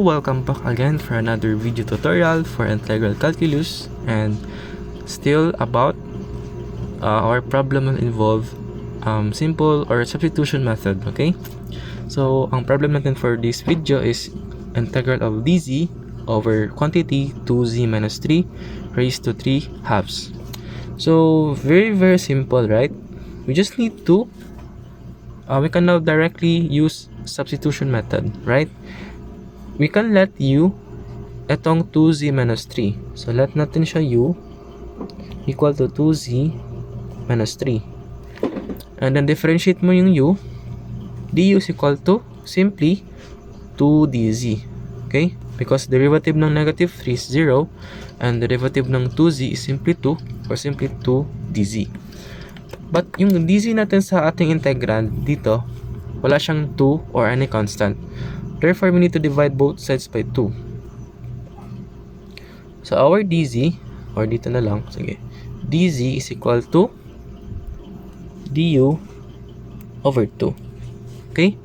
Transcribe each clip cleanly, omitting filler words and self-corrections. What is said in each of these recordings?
welcome back again for another video tutorial for integral calculus, and still about our problem will involve simple or substitution method. Okay, so ang problem natin for this video is integral of dz over quantity 2z minus 3 raised to 3 halves. So very simple, right? We just need to we can now directly use substitution method, right? We can let u etong 2z minus 3. So let natin siya u equal to 2z minus 3. And then differentiate mo yung u. Du is equal to simply 2 dz. Okay? Because derivative ng negative 3 is 0 and derivative ng 2z is simply 2 or simply 2 dz. But yung dz natin sa ating integrand dito, wala siyang 2 or any constant. Therefore, we need to divide both sides by 2. So our dz, or dito na lang, sige, dz is equal to du over 2. Okay?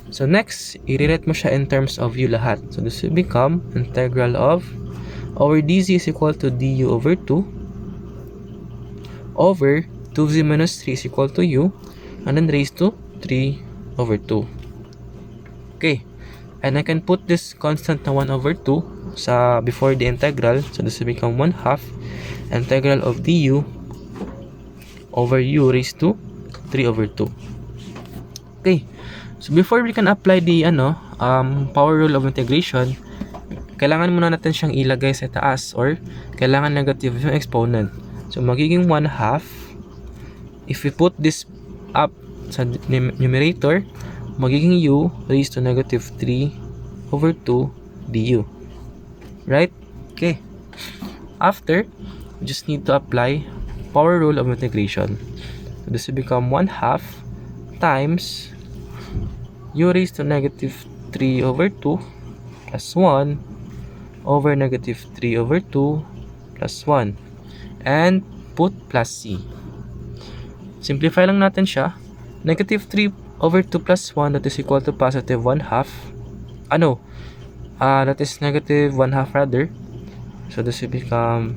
So next, i-rewrite mo siya in terms of u lahat. So this will become integral of our dz is equal to du over 2 over 2z minus 3 is equal to u and then raised to 3 over 2. Okay, and I can put this constant na 1 over 2 sa before the integral. So this will become 1/2 integral of du over u raised to 3 over 2. Okay, so before we can apply the power rule of integration, kailangan muna natin siyang ilagay sa taas, or kailangan negative yung exponent. So magiging 1/2 if we put this up sa numerator, magiging u raised to negative 3 over 2 du. Right? Okay. After, we just need to apply power rule of integration. So this will become 1/2 times u raised to negative 3 over 2 plus 1 over negative 3 over 2 plus 1. And put plus c. Simplify lang natin siya. Negative 3 over 2 plus 1, that is equal to positive 1/2. That is negative 1/2 rather. So this will become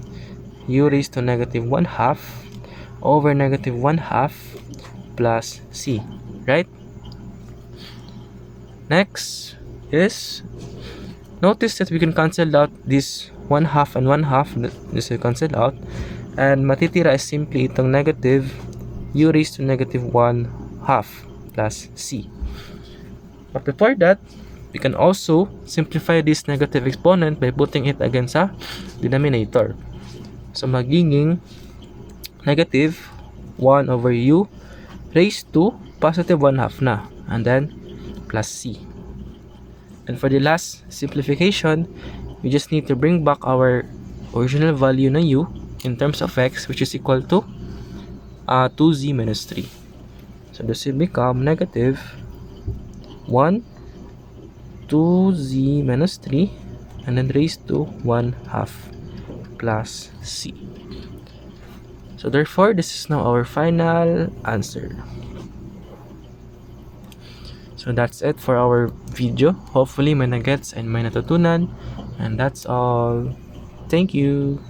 u raised to negative 1/2 over negative 1/2 plus c. Right? Next is, notice that we can cancel out this 1/2 and 1/2. This will cancel out. And matitira is simply itong negative u raised to negative 1/2 plus c. But before that, we can also simplify this negative exponent by putting it again sa denominator. So magiging negative 1 over u raised to positive 1/2 na, and then plus c. And for the last simplification, we just need to bring back our original value na u in terms of x, which is equal to 2z minus 3. So this will become negative 1 2z minus 3 and then raised to 1/2 plus c. So therefore, this is now our final answer. So that's it for our video. Hopefully may nagets and may natutunan. And that's all. Thank you.